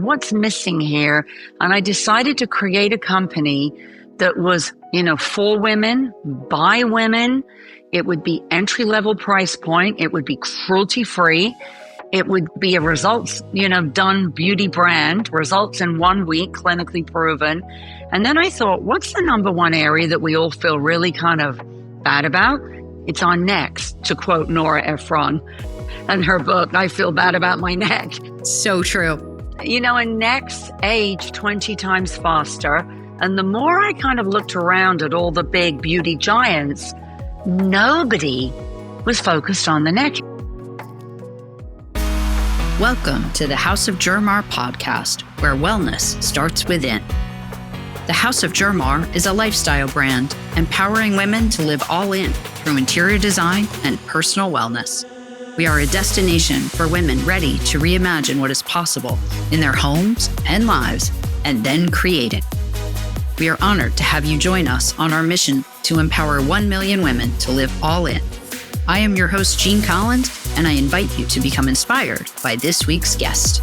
what's missing here? And I decided to create a company that was, for women, by women. It would be entry-level price point. It would be cruelty-free. It would be a results, done beauty brand, results in 1 week, clinically proven. And then I thought, what's the number one area that we all feel really kind of bad about? It's our necks, to quote Nora Ephron in her book, I Feel Bad About My Neck. So true. And necks age 20 times faster. And the more I kind of looked around at all the big beauty giants, nobody was focused on the neck. Welcome to the House of Germar podcast, where wellness starts within. The House of Germar is a lifestyle brand empowering women to live all in through interior design and personal wellness. We are a destination for women ready to reimagine what is possible in their homes and lives and then create it. We are honored to have you join us on our mission to empower 1 million women to live all in. I am your host, Jean Collins, and I invite you to become inspired by this week's guest.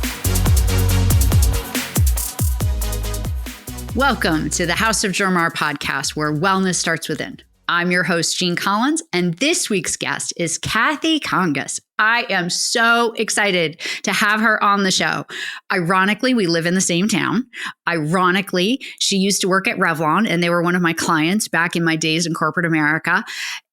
Welcome to the House of Germar podcast, where wellness starts within. I'm your host, Jean Collins, and this week's guest is Cathy Kongas. I am so excited to have her on the show. Ironically, we live in the same town. Ironically, she used to work at Revlon, and they were one of my clients back in my days in corporate America.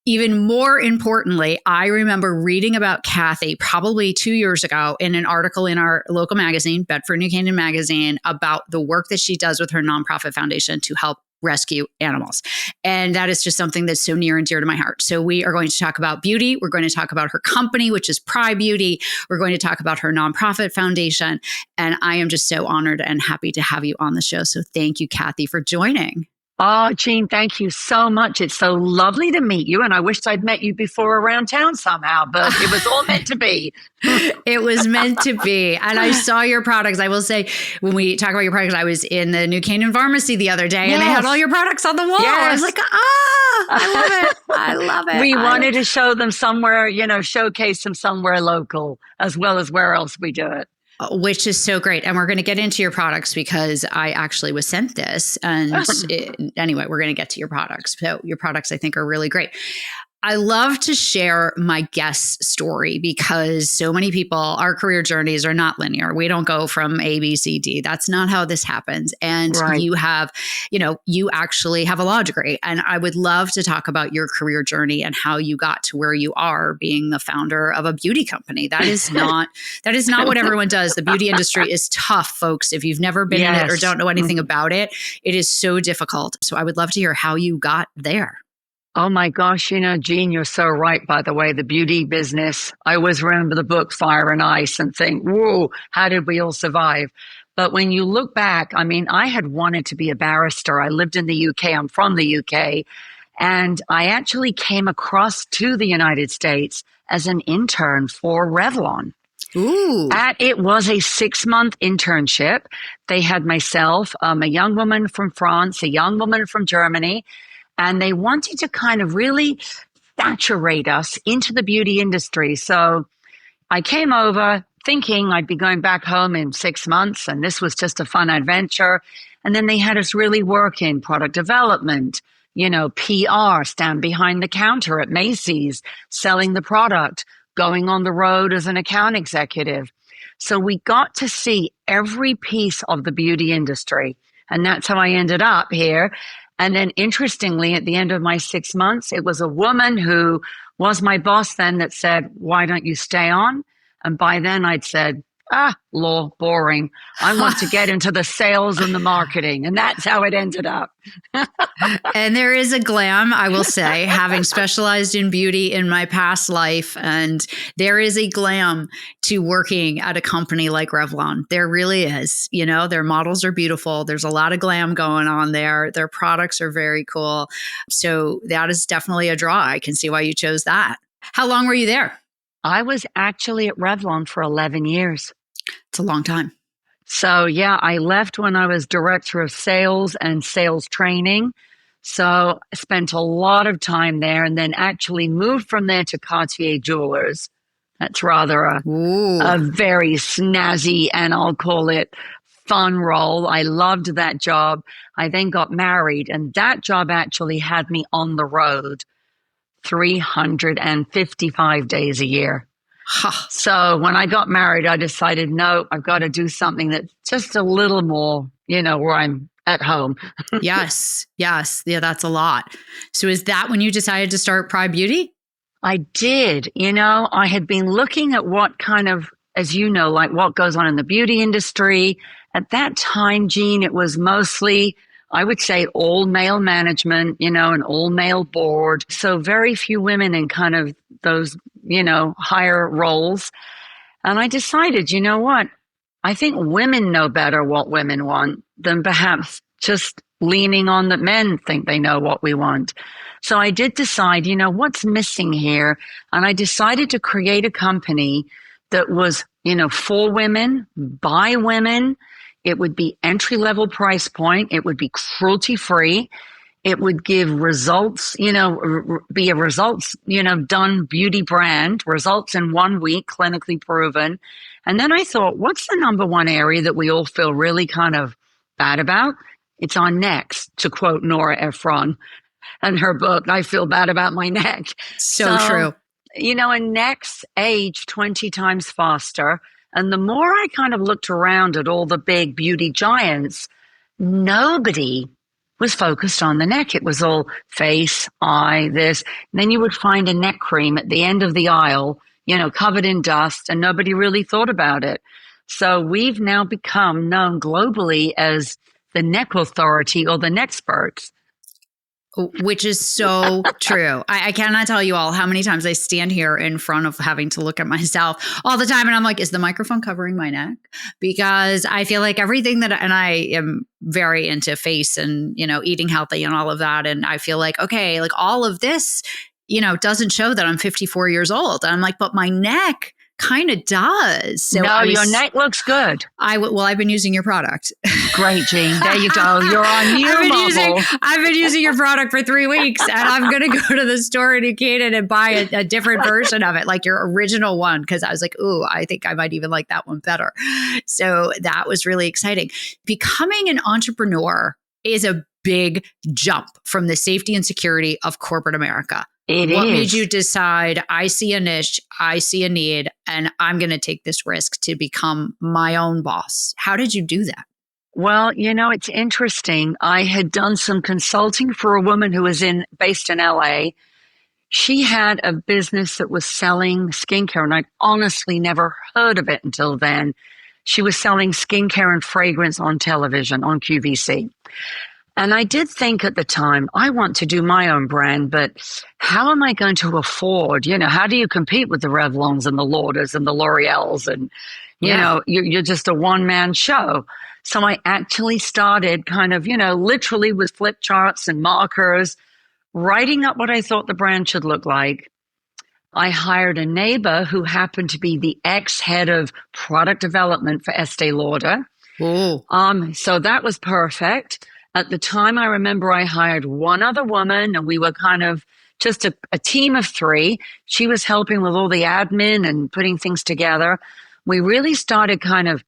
Even more importantly, I remember reading about Cathy probably 2 years ago in an article in our local magazine, Bedford New Canaan Magazine, about the work that she does with her nonprofit foundation to help rescue animals. And that is just something that's so near and dear to my heart. So we are going to talk about beauty. We're going to talk about her company, which is PRAI Beauty. We're going to talk about her nonprofit foundation. And I am just so honored and happy to have you on the show. So thank you, Cathy, for joining. Oh, Jean, thank you so much. It's so lovely to meet you. And I wished I'd met you before around town somehow, but it was all meant to be. It was meant to be. And I saw your products. I will say, when we talk about your products, I was in the New Canaan Pharmacy the other day, and they had all your products on the wall. Yes. I was like, I love it. I love it. We wanted to show them somewhere, showcase them somewhere local, as well as where else we do it. Which is so great. And we're going to get into your products because I actually was sent this. And anyway, we're going to get to your products. So your products, I think, are really great. I love to share my guest story because so many people, our career journeys are not linear. We don't go from A, B, C, D. That's not how this happens. And you have, you actually have a law degree. And I would love to talk about your career journey and how you got to where you are being the founder of a beauty company. That is not what everyone does. The beauty industry is tough, folks. If you've never been in it or don't know anything about it, it is so difficult. So I would love to hear how you got there. Oh my gosh, Jean, you're so right, by the way, the beauty business. I always remember the book Fire and Ice and think, whoa, how did we all survive? But when you look back, I had wanted to be a barrister. I lived in the UK. I'm from the UK. And I actually came across to the United States as an intern for Revlon. Ooh. It was a 6-month internship. They had myself, a young woman from France, a young woman from Germany, and they wanted to kind of really saturate us into the beauty industry. So I came over thinking I'd be going back home in 6 months, and this was just a fun adventure. And then they had us really work in product development, PR, stand behind the counter at Macy's, selling the product, going on the road as an account executive. So we got to see every piece of the beauty industry. And that's how I ended up here. And then interestingly, at the end of my 6 months, it was a woman who was my boss then that said, why don't you stay on? And by then I'd said, law, boring. I want to get into the sales and the marketing. And that's how it ended up. And there is a glam, I will say, having specialized in beauty in my past life. And there is a glam to working at a company like Revlon. There really is. Their models are beautiful. There's a lot of glam going on there. Their products are very cool. So that is definitely a draw. I can see why you chose that. How long were you there? I was actually at Revlon for 11 years. It's a long time. So yeah, I left when I was director of sales and sales training. So I spent a lot of time there and then actually moved from there to Cartier Jewelers. That's rather a very snazzy, and I'll call it fun role. I loved that job. I then got married, and that job actually had me on the road 355 days a year. Huh. So when I got married, I decided, no, I've got to do something that's just a little more, where I'm at home. Yes. Yes. Yeah, that's a lot. So is that when you decided to start PRAI Beauty? I did. I had been looking at what kind of, as you know, like what goes on in the beauty industry. At that time, Jean, it was mostly, I would say, all male management, an all male board. So very few women in kind of those, higher roles. And I decided, you know what? I think women know better what women want than perhaps just leaning on that men think they know what we want. So I did decide, what's missing here? And I decided to create a company that was, for women, by women. It would be entry-level price point. It would be cruelty-free. It would give results, be a results, done beauty brand, results in 1 week, clinically proven. And then I thought, what's the number one area that we all feel really kind of bad about? It's our necks, to quote Nora Ephron in her book, I Feel Bad About My Neck. So true. And necks age 20 times faster. And the more I kind of looked around at all the big beauty giants, nobody was focused on the neck. It was all face, eye, this. And then you would find a neck cream at the end of the aisle, covered in dust, and nobody really thought about it. So we've now become known globally as the neck authority or the Nexperts. Which is so true. I cannot tell you all how many times I stand here in front of having to look at myself all the time. And I'm like, is the microphone covering my neck? Because I feel like everything and I am very into face and, eating healthy and all of that. And I feel like, okay, like all of this, doesn't show that I'm 54 years old. And I'm like, but my neck kind of does. So no, your neck looks good. I've been using your product. Great, Jean. There you go. You're on new I've been using your product for 3 weeks, and I'm going to go to the store in Decatur and buy a different version of it, like your original one, because I was like, ooh, I think I might even like that one better. So that was really exciting. Becoming an entrepreneur is a big jump from the safety and security of corporate America. What made you decide, I see a niche, I see a need, and I'm going to take this risk to become my own boss? How did you do that? Well, it's interesting. I had done some consulting for a woman who was based in LA. She had a business that was selling skincare, and I'd honestly never heard of it until then. She was selling skincare and fragrance on television, on QVC. And I did think at the time, I want to do my own brand, but how am I going to afford, how do you compete with the Revlons and the Laudes and the L'Oreals? And, you're just a one-man show. So I actually started kind of, literally with flip charts and markers, writing up what I thought the brand should look like. I hired a neighbor who happened to be the ex-head of product development for Estee Lauder. So that was perfect. At the time, I remember I hired one other woman, and we were kind of just a team of 3. She was helping with all the admin and putting things together. We really started kind of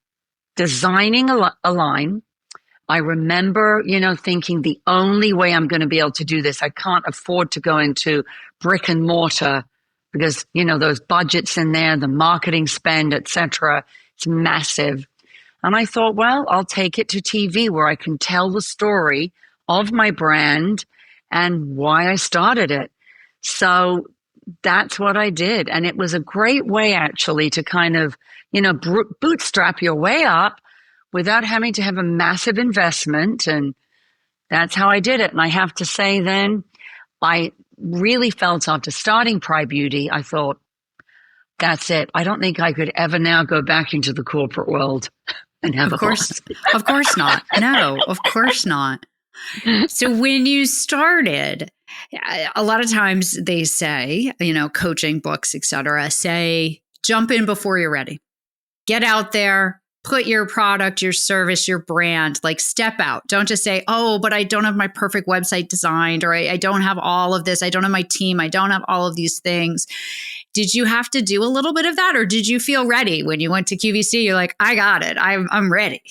designing a line. I remember, thinking the only way I'm going to be able to do this, I can't afford to go into brick and mortar because, those budgets in there, the marketing spend, etc. It's massive. And I thought, well, I'll take it to TV where I can tell the story of my brand and why I started it. So that's what I did. And it was a great way, actually, to kind of, bootstrap your way up without having to have a massive investment. And that's how I did it. And I have to say then, I really felt after starting PRAI Beauty, I thought, that's it. I don't think I could ever now go back into the corporate world. Of course not. No, of course not. So when you started, a lot of times they say, coaching books, etc., say, jump in before you're ready. Get out there, put your product, your service, your brand, like step out. Don't just say, oh, but I don't have my perfect website designed, or I don't have all of this. I don't have my team. I don't have all of these things. Did you have to do a little bit of that, or did you feel ready when you went to QVC? You're like, I got it. I'm ready.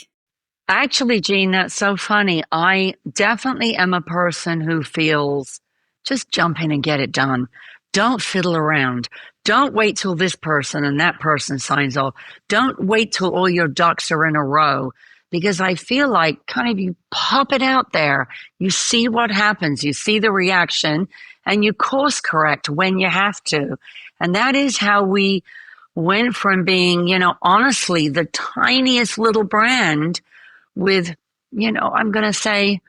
Actually, Jean, that's so funny. I definitely am a person who feels just jump in and get it done. Don't fiddle around. Don't wait till this person and that person signs off. Don't wait till all your ducks are in a row because I feel like kind of you pop it out there. You see what happens. You see the reaction and you course correct when you have to. And that is how we went from being, honestly, the tiniest little brand with, I'm going to say,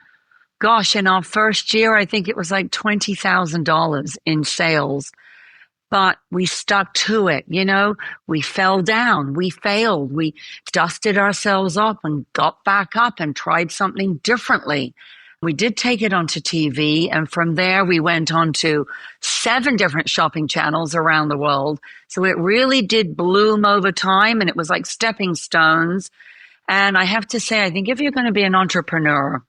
gosh, in our first year, I think it was like $20,000 in sales, but we stuck to it. We fell down, we failed, we dusted ourselves up and got back up and tried something differently. We did take it onto TV, and from there we went on to 7 different shopping channels around the world. So it really did bloom over time, and it was like stepping stones. And I have to say, I think if you're going to be an entrepreneur,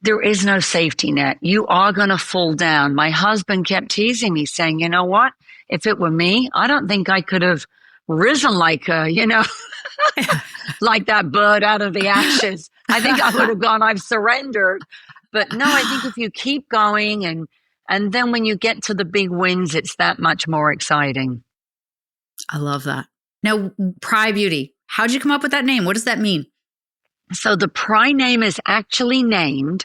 there is no safety net. You are going to fall down. My husband kept teasing me saying, you know what? If it were me, I don't think I could have risen like, like that bird out of the ashes. I think I would have gone, I've surrendered. But no, I think if you keep going and then when you get to the big wins, it's that much more exciting. I love that. Now, PRAI Beauty, how'd you come up with that name? What does that mean? So the PRAI name is actually named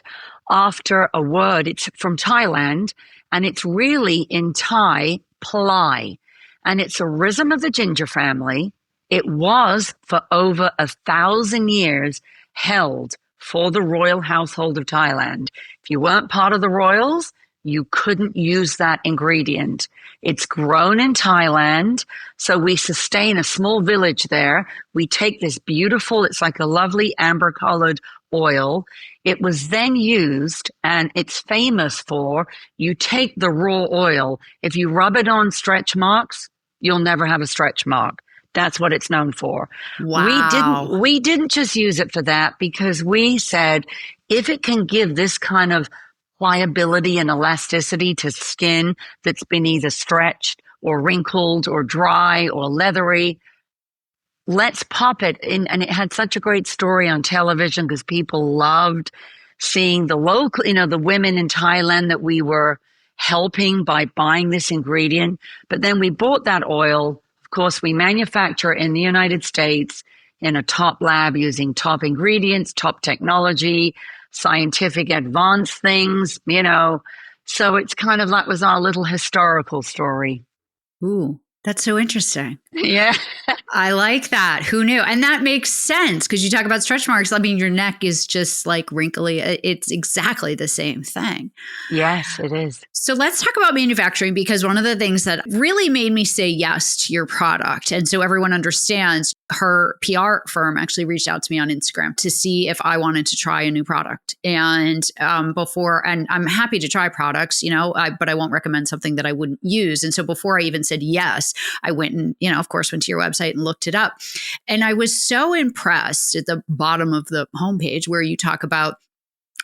after a word. It's from Thailand, and it's really in Thai, plai. And it's a rhythm of the ginger family. It was for over 1,000 years held for the royal household of Thailand. If you weren't part of the royals, you couldn't use that ingredient. It's grown in Thailand, so we sustain a small village there. We take this beautiful, it's like a lovely amber-colored oil. It was then used, and it's famous for, you take the raw oil. If you rub it on stretch marks, you'll never have a stretch mark. That's what it's known for. Wow. We didn't just use it for that because we said, if it can give this kind of pliability and elasticity to skin that's been either stretched or wrinkled or dry or leathery, let's pop it in. And it had such a great story on television because people loved seeing the local, the women in Thailand that we were helping by buying this ingredient. But then we bought that oil. Of course, we manufacture in the United States in a top lab using top ingredients, top technology, scientific advanced things, So it's kind of that was our little historical story. Ooh, that's so interesting. Yeah. I like that. Who knew? And that makes sense because you talk about stretch marks. I mean, your neck is just like wrinkly. It's exactly the same thing. Yes, it is. So let's talk about manufacturing because one of the things that really made me say yes to your product, and so everyone understands, her PR firm actually reached out to me on Instagram to see if I wanted to try a new product. And and I'm happy to try products, but I won't recommend something that I wouldn't use. And so before I even said yes, I went and, of course, went to your website and looked it up. And I was so impressed at the bottom of the homepage where you talk about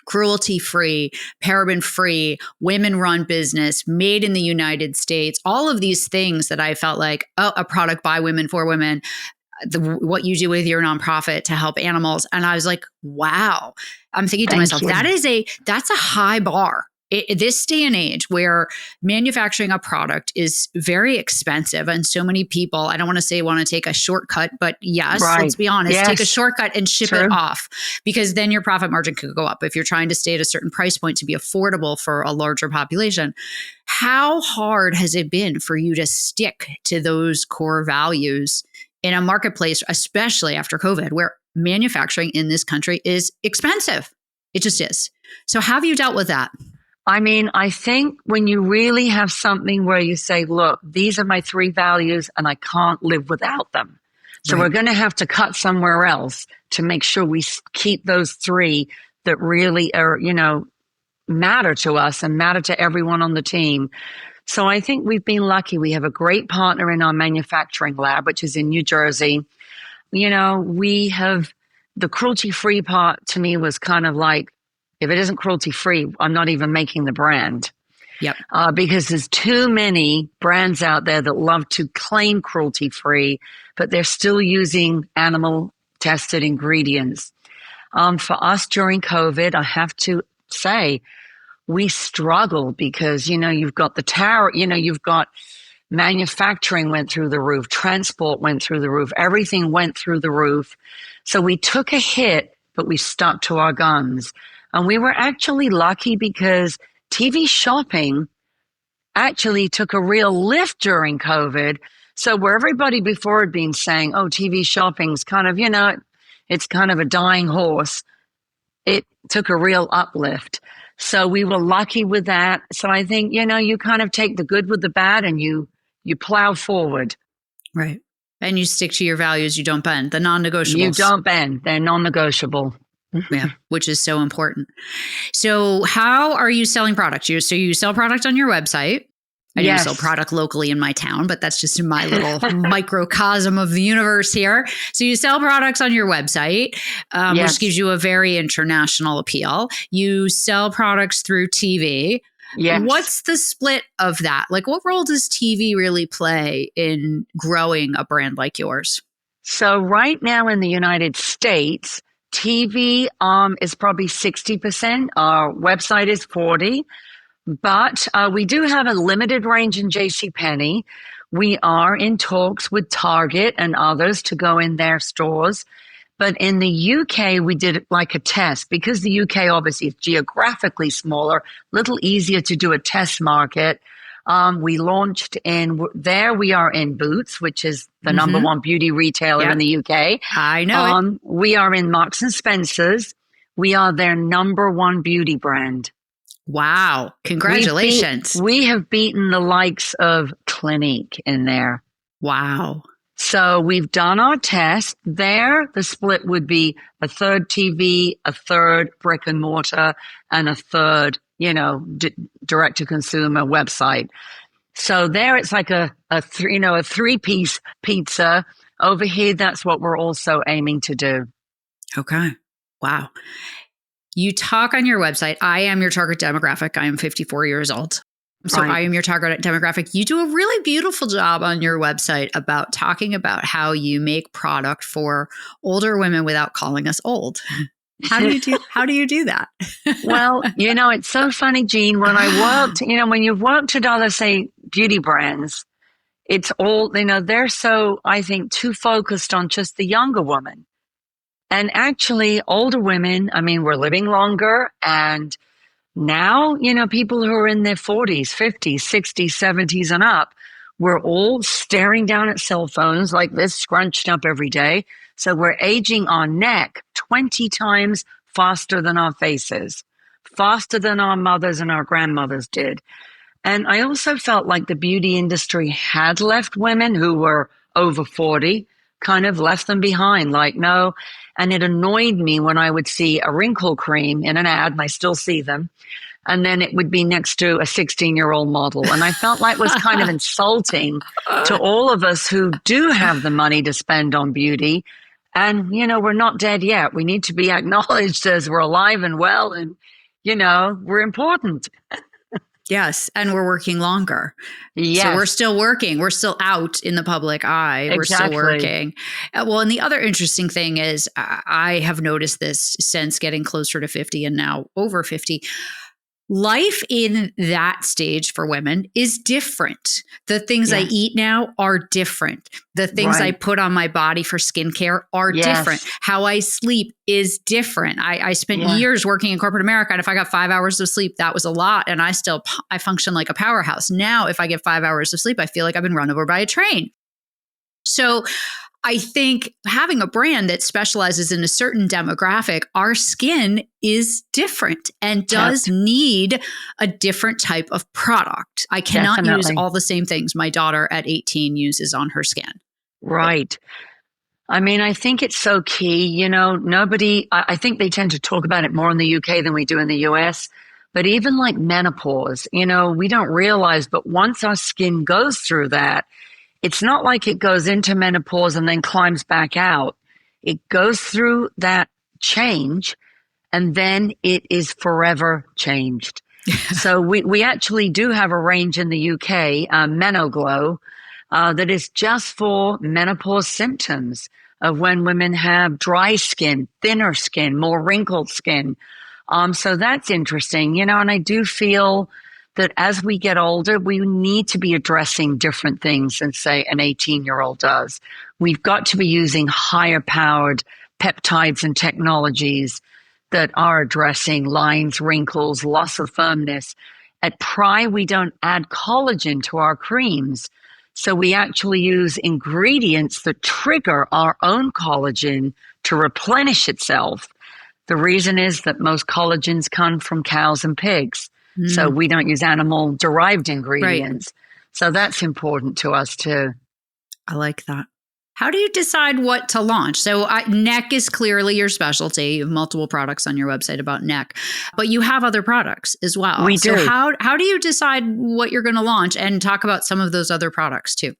cruelty-free, paraben-free, women-run business, made in the United States, all of these things that I felt like, a product by women for women, what you do with your nonprofit to help animals. And I was like, wow. I'm thinking to myself, that's a high bar. This day and age where manufacturing a product is very expensive and so many people, I don't want to say want to take a shortcut, but yes, right. Let's be honest, take a shortcut and ship it off because then your profit margin could go up if you're trying to stay at a certain price point to be affordable for a larger population. How hard has it been for you to stick to those core values in a marketplace, especially after COVID, where manufacturing in this country is expensive? It just is. So how have you dealt with that? I mean, I think when you really have something where you say, look, these are my 3 values and I can't live without them. So we're going to have to cut somewhere else to make sure we keep those 3 that really are, matter to us and matter to everyone on the team. So I think we've been lucky. We have a great partner in our manufacturing lab, which is in New Jersey. We have the cruelty-free part to me was kind of like, if it isn't cruelty-free, I'm not even making the brand. Yep. Because there's too many brands out there that love to claim cruelty-free, but they're still using animal-tested ingredients. For us during COVID, I have to say, we struggled because, you've got the tower, you've got manufacturing went through the roof, transport went through the roof, everything went through the roof. So we took a hit, but we stuck to our guns. And we were actually lucky because TV shopping actually took a real lift during COVID. So where everybody before had been saying, oh, TV shopping's kind of, it's kind of a dying horse, it took a real uplift. So we were lucky with that. So I think, you kind of take the good with the bad and you plow forward. Right. And you stick to your values. You don't bend. The non-negotiables. You don't bend. They're non-negotiable. Yeah, which is so important. So how are you selling product? So you sell product on your website. I do sell product locally in my town, but that's just in my little microcosm of the universe here. So you sell products on your website, which gives you a very international appeal. You sell products through TV. Yes. What's the split of that? Like, what role does TV really play in growing a brand like yours? So right now in the United States, TV is probably 60%. Our website is 40%. But we do have a limited range in JCPenney. We are in talks with Target and others to go in their stores. But in the UK, we did like a test because the UK obviously is geographically smaller, a little easier to do a test market. We launched there we are in Boots, which is the number one beauty retailer in the UK. I know it. We are in Marks and Spencer's. We are their number one beauty brand. Wow. Congratulations. We have beaten the likes of Clinique in there. Wow. So we've done our test there. The split would be a third TV, a third brick and mortar, and a third, direct to consumer website. So there it's like a 3-piece pizza. Over here, that's what we're also aiming to do. Okay. Wow. You talk on your website, I am your target demographic. I am 54 years old. So I am your target demographic. You do a really beautiful job on your website about talking about how you make product for older women without calling us old. How do you do that? Well, it's so funny, Jean, when I worked, when you've worked at other, say, beauty brands, it's all, they're so, I think, too focused on just the younger woman. And actually, older women, we're living longer. And now, people who are in their 40s, 50s, 60s, 70s and up, we're all staring down at cell phones like this, scrunched up every day. So we're aging our neck 20 times faster than our faces, faster than our mothers and our grandmothers did. And I also felt like the beauty industry had left women who were over 40, kind of left them behind, like, no. And it annoyed me when I would see a wrinkle cream in an ad, and I still see them, and then it would be next to a 16-year-old model. And I felt like it was kind of insulting to all of us who do have the money to spend on beauty. And, we're not dead yet. We need to be acknowledged as we're alive and well, and, we're important. Yes. And we're working longer. Yes. So we're still working. We're still out in the public eye. Exactly. We're still working. Well, and the other interesting thing is I have noticed this since getting closer to 50 and now over 50. Life in that stage for women is different. The things I eat now are different. The things I put on my body for skincare are different. How I sleep is different. I spent years working in corporate America, and if I got 5 hours of sleep, that was a lot. And I function like a powerhouse. Now, if I get 5 hours of sleep, I feel like I've been run over by a train. So I think having a brand that specializes in a certain demographic, our skin is different and does need a different type of product. I cannot use all the same things my daughter at 18 uses on her skin. Right. I think it's so key. I think they tend to talk about it more in the UK than we do in the US. But even like menopause, we don't realize, but once our skin goes through that, it's not like it goes into menopause and then climbs back out. It goes through that change and then it is forever changed. So we actually do have a range in the UK, Menoglow, that is just for menopause symptoms. of when women have dry skin, thinner skin, more wrinkled skin. So that's interesting, and I do feel that as we get older, we need to be addressing different things than, say, an 18-year-old does. We've got to be using higher powered peptides and technologies that are addressing lines, wrinkles, loss of firmness. At PRAI, we don't add collagen to our creams. So we actually use ingredients that trigger our own collagen to replenish itself. The reason is that most collagens come from cows and pigs. So we don't use animal-derived ingredients. Right. So that's important to us too. I like that. How do you decide what to launch? So neck is clearly your specialty. You have multiple products on your website about neck, but you have other products as well. We do. So how do you decide what you're going to launch, and talk about some of those other products too?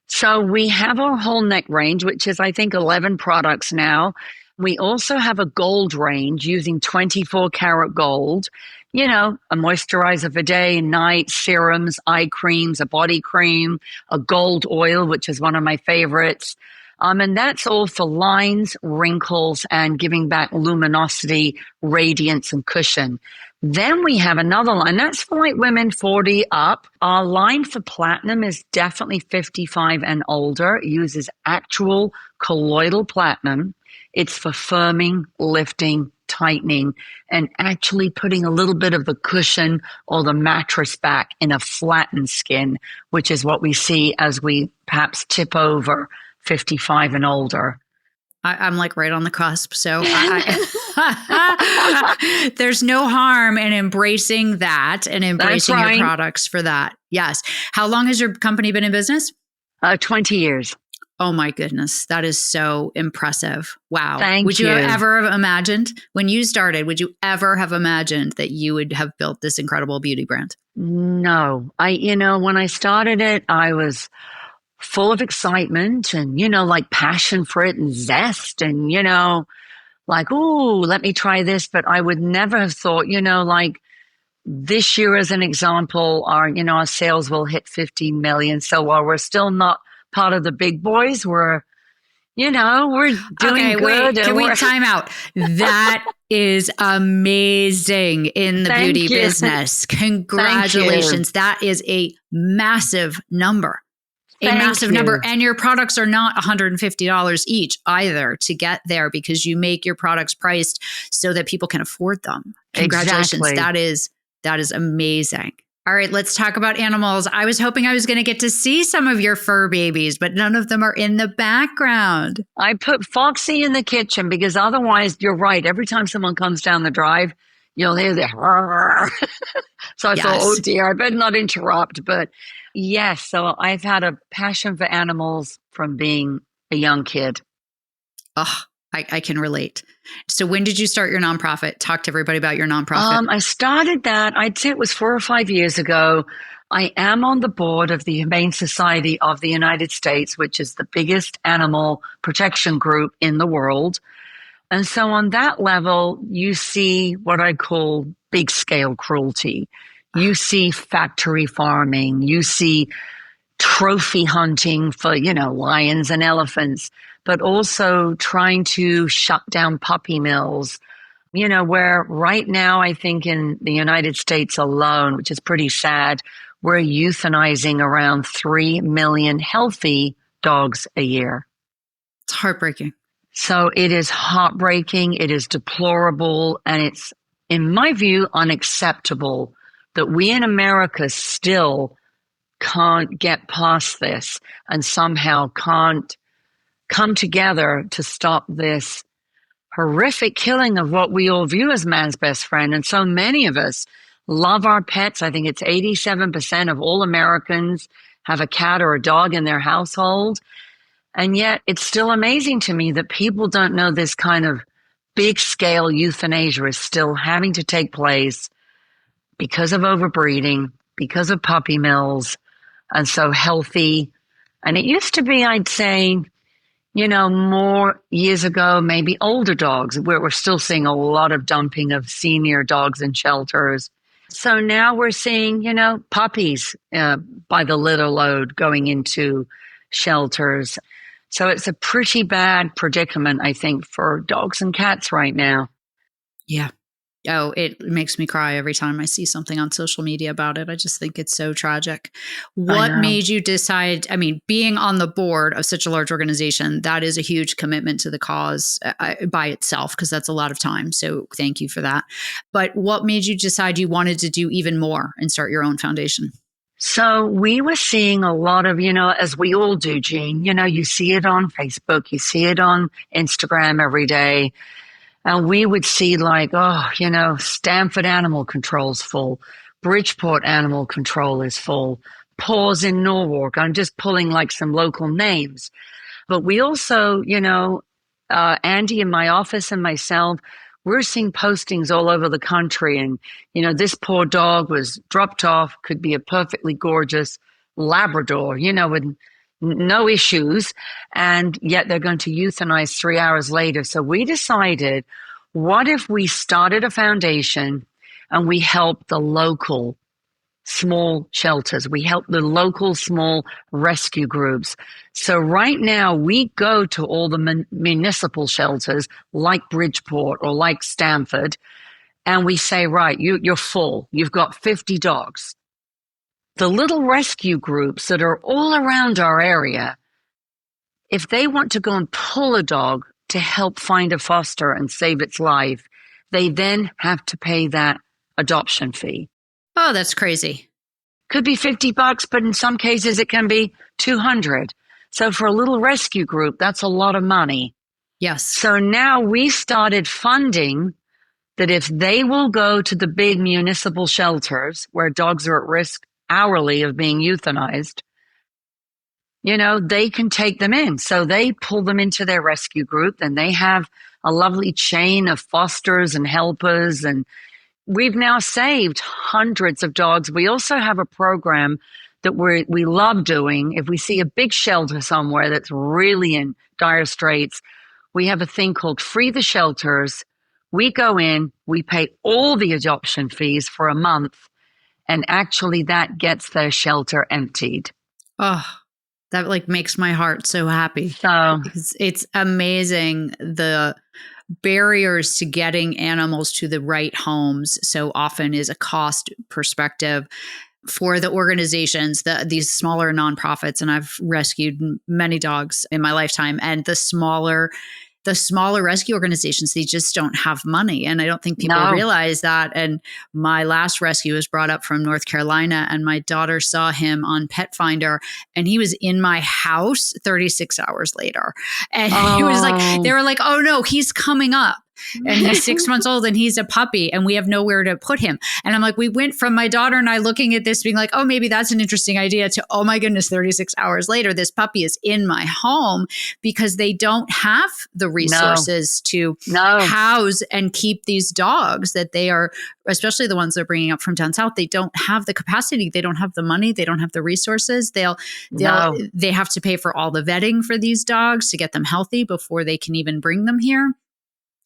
So we have our whole neck range, which is, I think, 11 products now. We also have a gold range using 24 karat gold, a moisturizer for day and night, serums, eye creams, a body cream, a gold oil, which is one of my favorites. And that's all for lines, wrinkles, and giving back luminosity, radiance, and cushion. Then we have another line. That's for like women 40 up. Our line for platinum is definitely 55 and older. It uses actual colloidal platinum. It's for firming, lifting, tightening, and actually putting a little bit of the cushion or the mattress back in a flattened skin, which is what we see as we perhaps tip over 55 and older. I'm like right on the cusp. So there's no harm in embracing that and embracing your products for that. Yes. How long has your company been in business? 20 years. Oh my goodness. That is so impressive. Wow. Thank you. Would you ever have imagined when you started, would you ever have imagined that you would have built this incredible beauty brand? No. When I started it, I was full of excitement and, like passion for it and zest and, like, ooh, let me try this. But I would never have thought, like this year as an example, our sales will hit 50 million. So while we're still not part of the big boys, we're doing okay, good. Wait, can we time out? That is amazing in the beauty business. Congratulations. That is a massive number. Number. And your products are not $150 each either to get there, because you make your products priced so that people can afford them. Congratulations. Exactly. That is amazing. All right, let's talk about animals. I was hoping I was going to get to see some of your fur babies, but none of them are in the background. I put Foxy in the kitchen because otherwise, you're right. Every time someone comes down the drive, you'll hear the So I thought, oh dear, I better not interrupt. But yes, so I've had a passion for animals from being a young kid. Oh, I can relate. So when did you start your nonprofit? Talk to everybody about your nonprofit. I started that, I'd say it was 4 or 5 years ago. I am on the board of the Humane Society of the United States, which is the biggest animal protection group in the world. And so on that level, you see what I call big scale cruelty. You see factory farming. You see trophy hunting for, lions and elephants, but also trying to shut down puppy mills, where right now, I think in the United States alone, which is pretty sad, we're euthanizing around 3 million healthy dogs a year. It's heartbreaking. So it is heartbreaking. It is deplorable. And it's, in my view, unacceptable that we in America still can't get past this and somehow can't come together to stop this horrific killing of what we all view as man's best friend. And so many of us love our pets. I think it's 87% of all Americans have a cat or a dog in their household. And yet it's still amazing to me that people don't know this kind of big scale euthanasia is still having to take place because of overbreeding, because of puppy mills, and so healthy. And it used to be, I'd say, more years ago, maybe older dogs, where we're still seeing a lot of dumping of senior dogs in shelters. So now we're seeing, puppies by the litter load going into shelters. So it's a pretty bad predicament, I think, for dogs and cats right now. Yeah. Oh, it makes me cry every time I see something on social media about it. I just think it's so tragic. I What know. made you decide? I mean, being on the board of such a large organization, that is a huge commitment to the cause by itself, because that's a lot of time. So thank you for that. But what made you decide you wanted to do even more and start your own foundation? So we were seeing a lot of, as we all do, Jean, you see it on Facebook, you see it on Instagram every day. And we would see Stanford Animal Control's full, Bridgeport Animal Control is full, Paws in Norwalk. I'm just pulling like some local names. But we also, Andy in my office and myself, we're seeing postings all over the country. And, this poor dog was dropped off, could be a perfectly gorgeous Labrador, with no issues. And yet they're going to euthanize 3 hours later. So we decided, what if we started a foundation and we helped the local small shelters? We help the local small rescue groups. So right now we go to all the municipal shelters like Bridgeport or like Stanford, and we say, right, you're full. You've got 50 dogs. The little rescue groups that are all around our area, if they want to go and pull a dog to help find a foster and save its life, they then have to pay that adoption fee. Oh, that's crazy. Could be $50, but in some cases it can be 200. So for a little rescue group, that's a lot of money. Yes. So now we started funding that if they will go to the big municipal shelters where dogs are at risk hourly of being euthanized, they can take them in. So they pull them into their rescue group, and they have a lovely chain of fosters and helpers, and we've now saved hundreds of dogs. We also have a program that we love doing. If we see a big shelter somewhere that's really in dire straits, we have a thing called Free the Shelters. We go in, we pay all the adoption fees for a month, and actually that gets their shelter emptied. Oh, that makes my heart so happy. So it's amazing the barriers to getting animals to the right homes so often is a cost perspective for the organizations, these smaller nonprofits. And I've rescued many dogs in my lifetime, and the smaller rescue organizations, they just don't have money. And I don't think people realize that. And my last rescue was brought up from North Carolina, and my daughter saw him on Pet Finder, and he was in my house 36 hours later. And he was like, they were like, oh no, he's coming up. And he's 6 months old and he's a puppy and we have nowhere to put him. And I'm like, we went from my daughter and I looking at this being like, oh, maybe that's an interesting idea, to, oh my goodness, 36 hours later, this puppy is in my home, because they don't have the resources to house and keep these dogs that they are, especially the ones they're bringing up from down south. They don't have the capacity. They don't have the money. They don't have the resources. They have to pay for all the vetting for these dogs to get them healthy before they can even bring them here.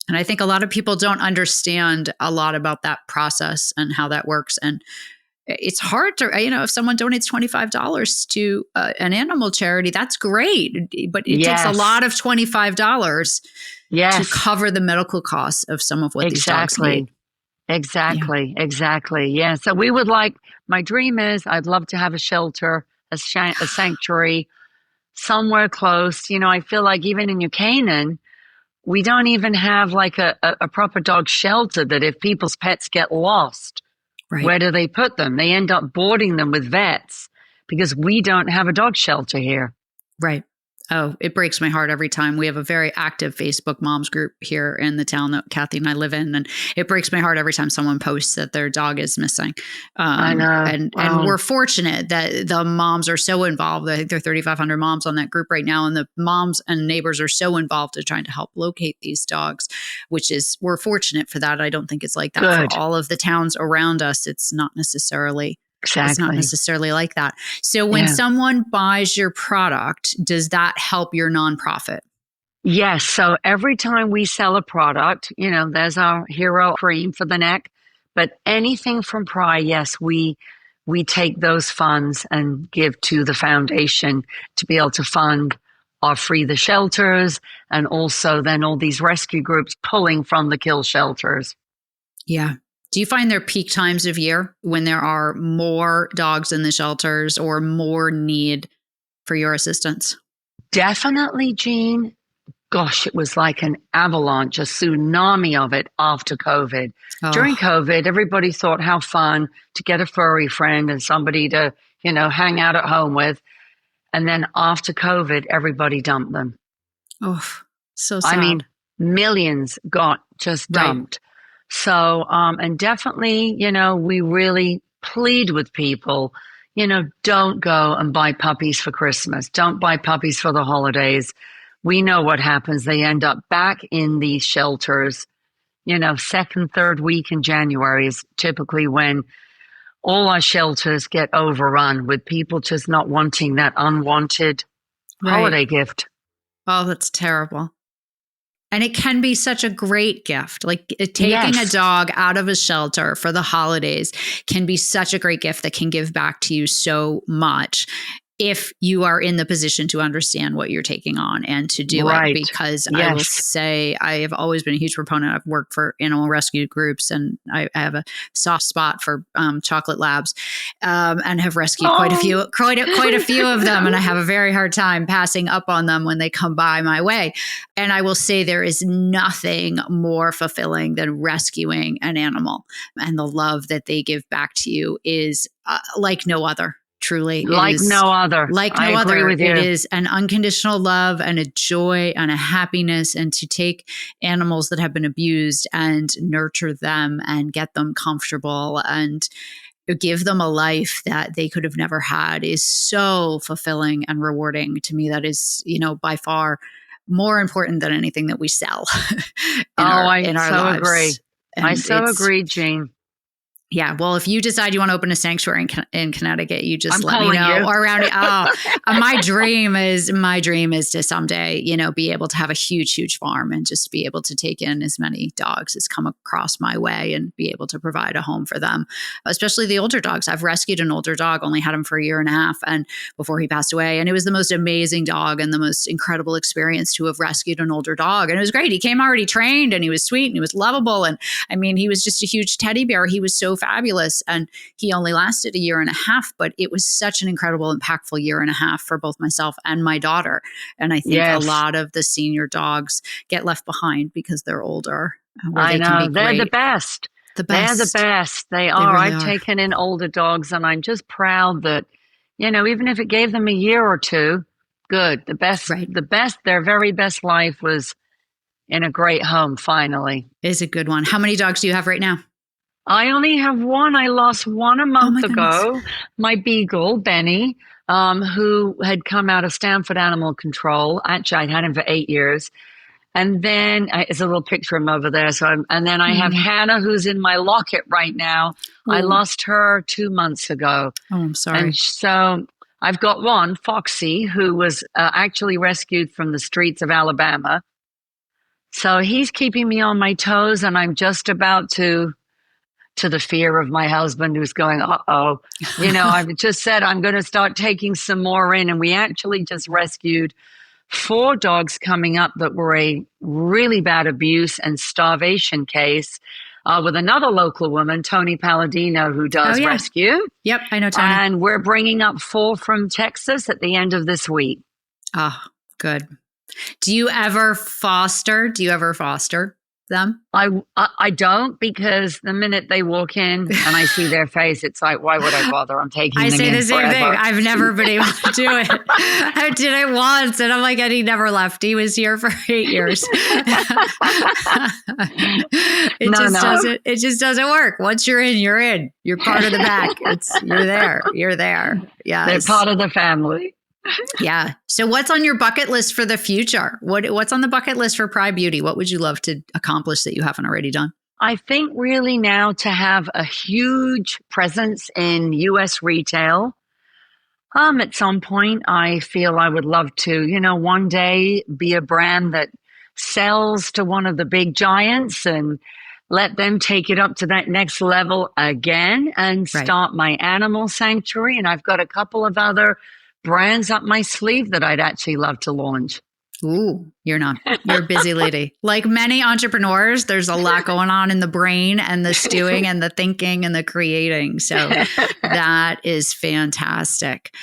And I think a lot of people don't understand a lot about that process and how that works. And it's hard to, if someone donates $25 to an animal charity, that's great. But it takes a lot of $25 to cover the medical costs of some of what these dogs need. Exactly. Yeah. So we would my dream is I'd love to have a shelter, a sanctuary somewhere close. I feel like even in New Canaan, we don't even have a proper dog shelter that if people's pets get lost, where do they put them? They end up boarding them with vets because we don't have a dog shelter here. Right. Oh, it breaks my heart every time. We have a very active Facebook moms group here in the town that Cathy and I live in. And it breaks my heart every time someone posts that their dog is missing. I know. And we're fortunate that the moms are so involved. I think there are 3,500 moms on that group right now. And the moms and neighbors are so involved in trying to help locate these dogs, we're fortunate for that. I don't think it's like that for all of the towns around us. It's not necessarily It's not necessarily like that. So when someone buys your product, does that help your nonprofit? Yes. So every time we sell a product, there's our hero cream for the neck. But anything from PRAI, yes, we take those funds and give to the foundation to be able to fund free the shelters, and also then all these rescue groups pulling from the kill shelters. Yeah. Do you find there peak times of year when there are more dogs in the shelters or more need for your assistance? Definitely, Jean. Gosh, it was like an avalanche, a tsunami of it after COVID. During Oh, COVID, everybody thought how fun to get a furry friend and somebody to, hang out at home with. And then after COVID, everybody dumped them. oh, so I sad. mean, millions got just Right. dumped. So, and definitely, we really plead with people, don't go and buy puppies for Christmas. Don't buy puppies for the holidays. We know what happens. They end up back in these shelters, second, third week in January is typically when all our shelters get overrun with people just not wanting that unwanted Right. holiday gift. Oh, that's terrible. And it can be such a great gift. Like taking a Yes. dog out of a shelter for the holidays can be such a great gift that can give back to you so much if you are in the position to understand what you're taking on and to do it. Right. Because I will Yes. say, I have always been a huge proponent. I've worked for animal rescue groups, and I have a soft spot for chocolate labs, and have rescued quite a few of them. And I have a very hard time passing up on them when they come by my way. And I will say there is nothing more fulfilling than rescuing an animal, and the love that they give back to you is like no other. Truly, Like no other. Like no I agree other. with you. It is an unconditional love and a joy and a happiness. And to take animals that have been abused and nurture them and get them comfortable and give them a life that they could have never had is so fulfilling and rewarding to me. That is, by far more important than anything that we sell in our lives. Agree. And I so agree, Jean. Yeah. Well, if you decide you want to open a sanctuary in Connecticut, you just I'm let me calling know. you. Or around it. My dream is to someday, be able to have a huge farm and just be able to take in as many dogs as come across my way and be able to provide a home for them, especially the older dogs. I've rescued an older dog, only had him for 1.5 years and before he passed away. And it was the most amazing dog and the most incredible experience to have rescued an older dog. And it was great. He came already trained and he was sweet and he was lovable. And I mean, he was just a huge teddy bear. He was so fabulous. And he only lasted 1.5 years, but it was such an incredible, impactful 1.5 years for both myself and my daughter. And I think a lot of the senior dogs get left behind because they're older. I know. They're the best. The best. They're the best. They are. Really I've taken in older dogs and I'm just proud that, even if it gave them 1 year or 2, good. The best, their very best life was in a great home, finally. Is a good one. How many dogs do you have right now? I only have one. I lost one a month ago. My beagle, Benny, who had come out of Stanford Animal Control. Actually, I'd had him for 8 years. And then it's a little picture of him over there. And then I have Hannah, who's in my locket right now. I lost her 2 months ago. Oh, I'm sorry. And so I've got one, Foxy, who was actually rescued from the streets of Alabama. So he's keeping me on my toes, and I'm just about to the fear of my husband who's going, uh-oh. I've just said I'm going to start taking some more in. And we actually just rescued 4 dogs coming up that were a really bad abuse and starvation case with another local woman, Tony Palladino, who does rescue. Yep, I know Tony. And we're bringing up 4 from Texas at the end of this week. Oh, good. Do you ever foster them? I don't, because the minute they walk in and I see their face, it's like, why would I bother? I'm taking them in forever. I say the same thing. I've never been able to do it. I did it once and I'm like, and he never left. He was here for 8 years. It just doesn't work. Once you're in, you're in. You're part of the pack. You're there. Yeah. They're part of the family. Yeah. So what's on your bucket list for the future? What's on the bucket list for PRAI Beauty? What would you love to accomplish that you haven't already done? I think really now to have a huge presence in U.S. retail. At some point, I feel I would love to, one day be a brand that sells to one of the big giants and let them take it up to that next level again and start my animal sanctuary. And I've got a couple of other brands up my sleeve that I'd actually love to launch. Ooh, you're a busy lady. Like many entrepreneurs, there's a lot going on in the brain and the stewing and the thinking and the creating. So that is fantastic.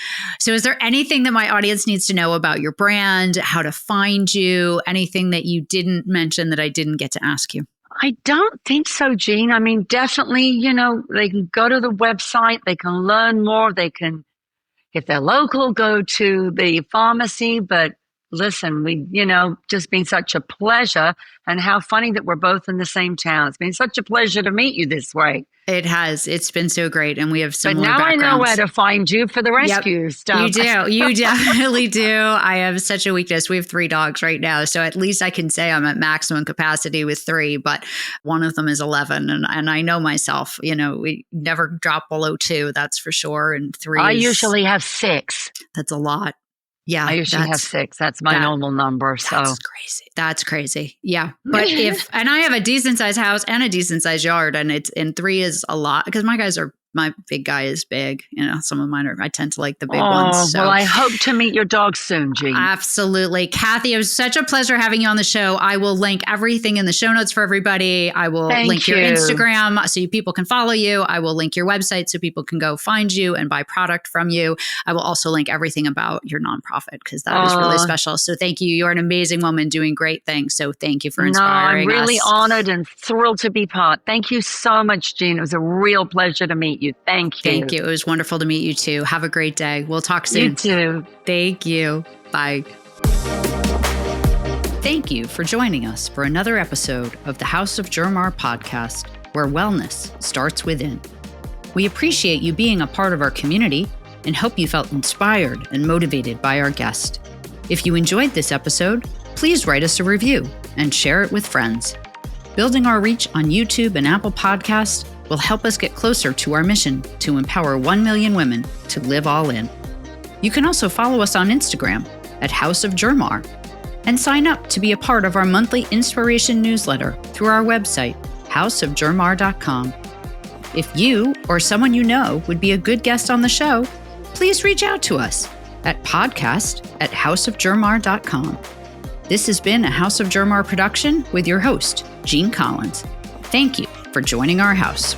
So is there anything that my audience needs to know about your brand, how to find you, anything that you didn't mention that I didn't get to ask you? I don't think so, Jean. I mean, definitely, they can go to the website, they can learn more, they can, if they're local, go to the pharmacy, but listen, just been such a pleasure, and how funny that we're both in the same town. It's been such a pleasure to meet you this way. It has. It's been so great. And we have similar backgrounds. But now I know where to find you for the rescue stuff. You do. You definitely do. I have such a weakness. We have 3 dogs right now. So at least I can say I'm at maximum capacity with 3, but one of them is 11. And I know myself, we never drop below 2, that's for sure. And 3 I usually have 6. That's a lot. Yeah. I usually have 6. That's my normal number. So that's crazy. That's crazy. Yeah. But and I have a decent sized house and a decent sized yard, and 3 is a lot because my big guy is big. Some of mine I tend to like the big ones. So. Well, I hope to meet your dog soon, Jean. Absolutely. Cathy, it was such a pleasure having you on the show. I will link everything in the show notes for everybody. I will link your Instagram so people can follow you. I will link your website so people can go find you and buy product from you. I will also link everything about your nonprofit because that is really special. So thank you. You're an amazing woman doing great things. So thank you for inspiring us. I'm really honored and thrilled to be part. Thank you so much, Jean. It was a real pleasure to meet you. Thank you. Thank you. It was wonderful to meet you too. Have a great day. We'll talk soon. You too. Thank you. Bye. Thank you for joining us for another episode of the House of Germar podcast, where wellness starts within. We appreciate you being a part of our community and hope you felt inspired and motivated by our guest. If you enjoyed this episode, please write us a review and share it with friends. Building our reach on YouTube and Apple Podcasts will help us get closer to our mission to empower 1 million women to live all in. You can also follow us on Instagram at House of Germar and sign up to be a part of our monthly inspiration newsletter through our website, houseofgermar.com. If you or someone you know would be a good guest on the show, please reach out to us at podcast@houseofgermar.com. This has been a House of Germar production with your host, Jean Collins. Thank you for joining our house.